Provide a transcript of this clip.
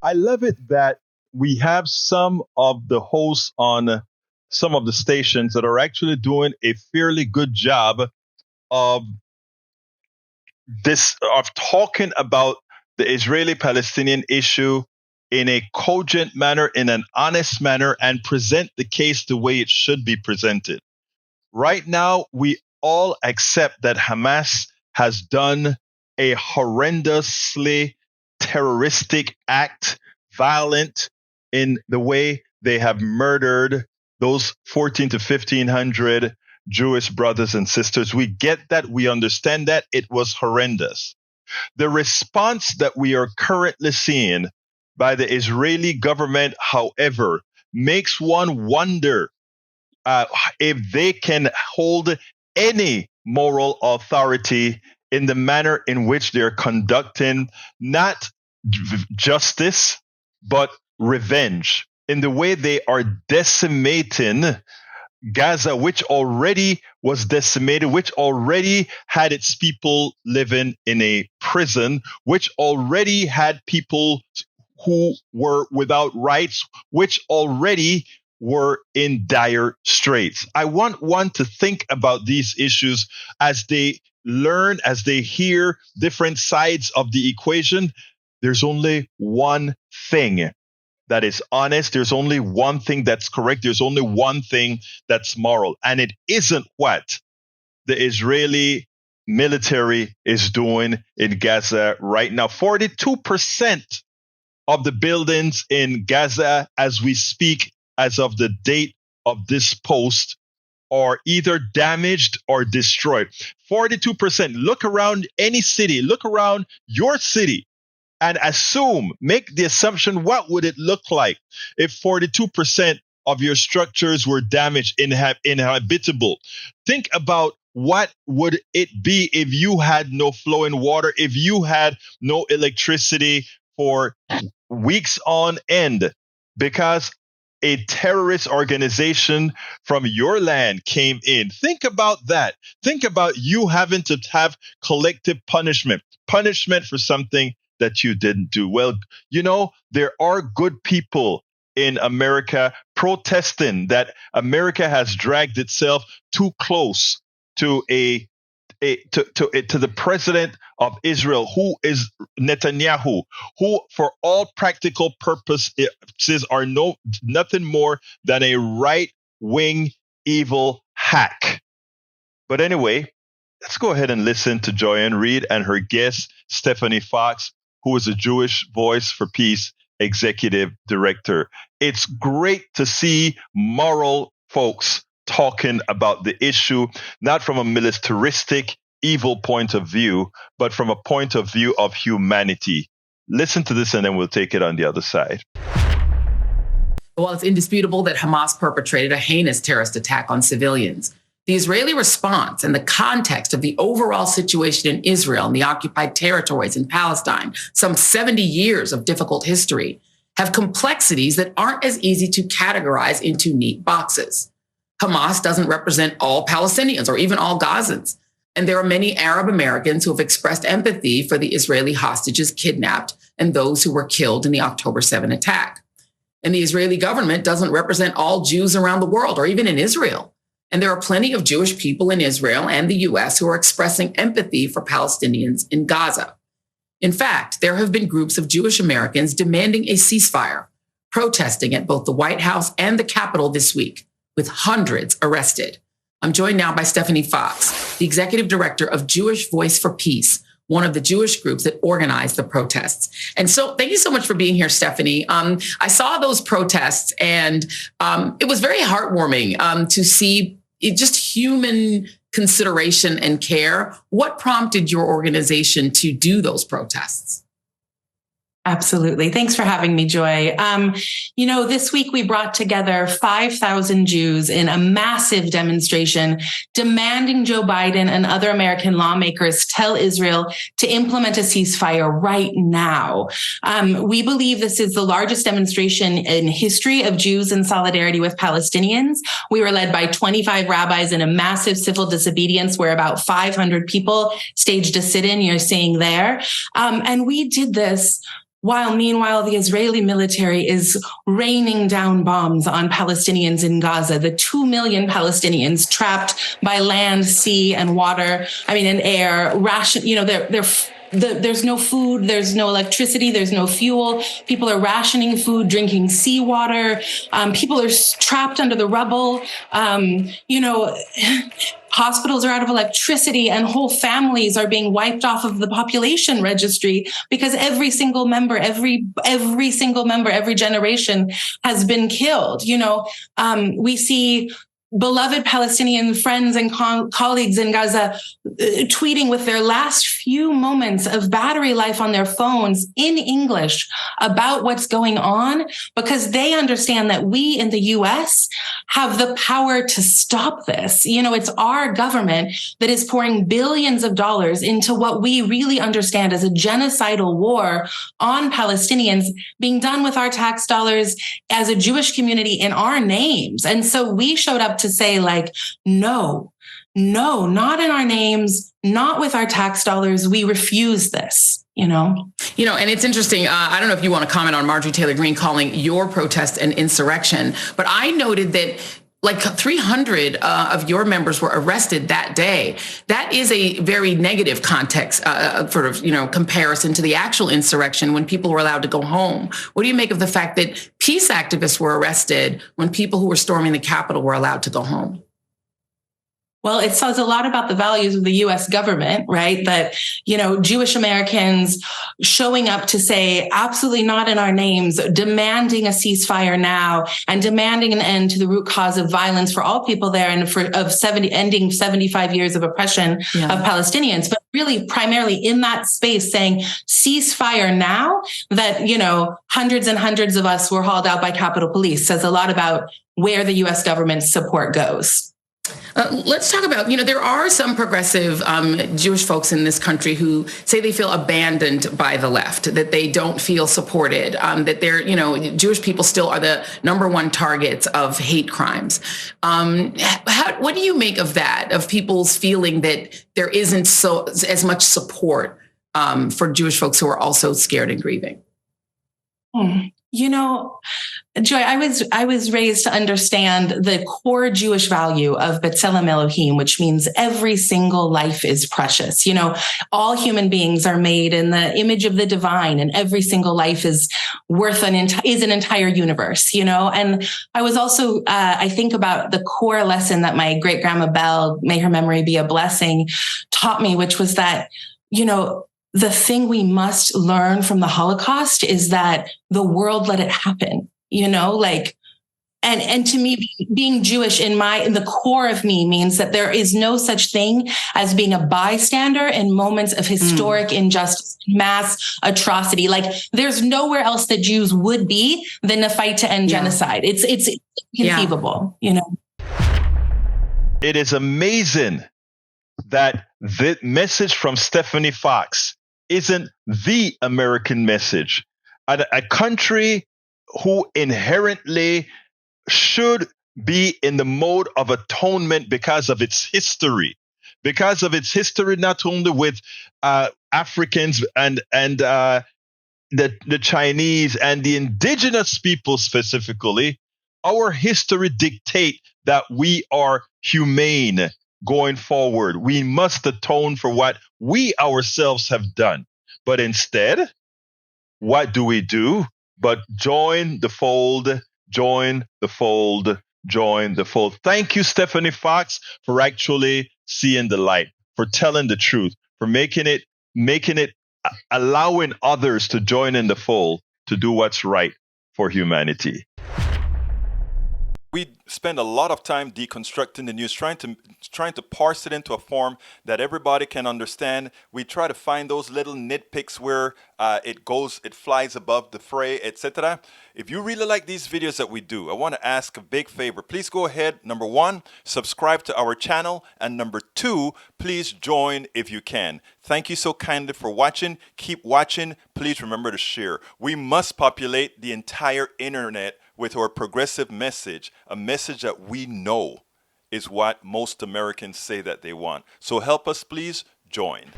I love it that we have some of the hosts on some of the stations that are actually doing a fairly good job of of talking about the Israeli-Palestinian issue in a cogent manner, in an honest manner, and present the case the way it should be presented. Right now, we all accept that Hamas has done a horrendously terroristic act, violent in the way they have murdered those 14 to 1500 Jewish brothers and sisters. We get that. We understand that. It was horrendous. The response that we are currently seeing by the Israeli government, however, makes one wonder if they can hold any moral authority in the manner in which they're conducting not justice, but revenge, in the way they are decimating Gaza, which already was decimated, which already had its people living in a prison, which already had people who were without rights, which already were in dire straits. I want one to think about these issues as they learn, as they hear different sides of the equation. There's only one thing that is honest. There's only one thing that's correct. There's only one thing that's moral. And it isn't what the Israeli military is doing in Gaza right now. 42% of the buildings in Gaza as we speak, as of the date of this post, are either damaged or destroyed. 42%. Look around any city, look around your city, and make the assumption, what would it look like if 42% of your structures were damaged, inhabitable? Think about what would it be if you had no flowing water, if you had no electricity for weeks on end, because a terrorist organization from your land came in. Think about that. Think about you having to have collective punishment for something that you didn't do. Well, there are good people in America protesting that America has dragged itself too close to the president of Israel, who is Netanyahu, who for all practical purposes are nothing more than a right-wing evil hack. But anyway, let's go ahead and listen to Joy-Ann Reid and her guest, Stefanie Fox, who is a Jewish Voice for Peace executive director. It's great to see moral folks talking about the issue, not from a militaristic, evil point of view, but from a point of view of humanity. Listen to this and then we'll take it on the other side. Well, it's indisputable that Hamas perpetrated a heinous terrorist attack on civilians. The Israeli response and the context of the overall situation in Israel and the occupied territories in Palestine, some 70 years of difficult history, have complexities that aren't as easy to categorize into neat boxes. Hamas doesn't represent all Palestinians or even all Gazans. And there are many Arab Americans who have expressed empathy for the Israeli hostages kidnapped and those who were killed in the October 7 attack. And the Israeli government doesn't represent all Jews around the world or even in Israel. And there are plenty of Jewish people in Israel and the US who are expressing empathy for Palestinians in Gaza. In fact, there have been groups of Jewish Americans demanding a ceasefire, protesting at both the White House and the Capitol this week, with hundreds arrested. I'm joined now by Stefanie Fox, the executive director of Jewish Voice for Peace, one of the Jewish groups that organized the protests. And so thank you so much for being here, Stefanie. I saw those protests and it was very heartwarming to see just human consideration and care. What prompted your organization to do those protests? Absolutely. Thanks for having me, Joy. This week we brought together 5,000 Jews in a massive demonstration demanding Joe Biden and other American lawmakers tell Israel to implement a ceasefire right now. We believe this is the largest demonstration in history of Jews in solidarity with Palestinians. We were led by 25 rabbis in a massive civil disobedience where about 500 people staged a sit-in you're seeing there. And we did this while meanwhile the Israeli military is raining down bombs on Palestinians in Gaza, the 2 million Palestinians trapped by land, sea, and water, and air, there's no food, there's no electricity, there's no fuel. People are rationing food, drinking seawater. People are trapped under the rubble. Hospitals are out of electricity and whole families are being wiped off of the population registry because every single member, every generation has been killed. We see beloved Palestinian friends and colleagues in Gaza tweeting with their last few moments of battery life on their phones in English about what's going on, because they understand that we in the US have the power to stop this. It's our government that is pouring billions of dollars into what we really understand as a genocidal war on Palestinians being done with our tax dollars as a Jewish community in our names. And so we showed up to say, no, not in our names, not with our tax dollars. We refuse this, and it's interesting. I don't know if you want to comment on Marjorie Taylor Greene calling your protest an insurrection, but I noted that 300 of your members were arrested that day. That is a very negative context, comparison to the actual insurrection when people were allowed to go home. What do you make of the fact that peace activists were arrested when people who were storming the Capitol were allowed to go home? Well, it says a lot about the values of the U.S. government, right? That, Jewish Americans showing up to say, absolutely not in our names, demanding a ceasefire now and demanding an end to the root cause of violence for all people there and ending 75 years of oppression of Palestinians. But really primarily in that space saying ceasefire now, that, hundreds and hundreds of us were hauled out by Capitol Police, says a lot about where the U.S. government's support goes. Let's talk about, there are some progressive Jewish folks in this country who say they feel abandoned by the left, that they don't feel supported, that they're, Jewish people still are the number one targets of hate crimes. What do you make of that, of people's feeling that there isn't as much support for Jewish folks who are also scared and grieving? Joy, I was raised to understand the core Jewish value of B'Tselem Elohim, which means every single life is precious. All human beings are made in the image of the divine, and every single life is worth an entire universe. And I was also I think about the core lesson that my great grandma Belle, may her memory be a blessing, taught me, which was that the thing we must learn from the Holocaust is that the world let it happen, and to me, being Jewish in the core of me means that there is no such thing as being a bystander in moments of historic injustice, mass atrocity. There's nowhere else that Jews would be than the fight to end genocide. It's inconceivable, It is amazing that the message from Stefanie Fox isn't the American message. A country who inherently should be in the mode of atonement because of its history, not only with Africans and the Chinese and the indigenous people specifically. Our history dictate that we are humane going forward. We must atone for what we ourselves have done. But instead, what do we do? But join the fold, join the fold, join the fold. Thank you, Stefanie Fox, for actually seeing the light, for telling the truth, for making it, allowing others to join in the fold to do what's right for humanity. We spend a lot of time deconstructing the news, trying to parse it into a form that everybody can understand. We try to find those little nitpicks where it flies above the fray, etc. If you really like these videos that we do, I want to ask a big favor. Please go ahead. Number 1, subscribe to our channel. And number 2, please join if you can. Thank you so kindly for watching. Keep watching. Please remember to share. We must populate the entire internet with our progressive message, a message that we know is what most Americans say that they want. So help us, please join.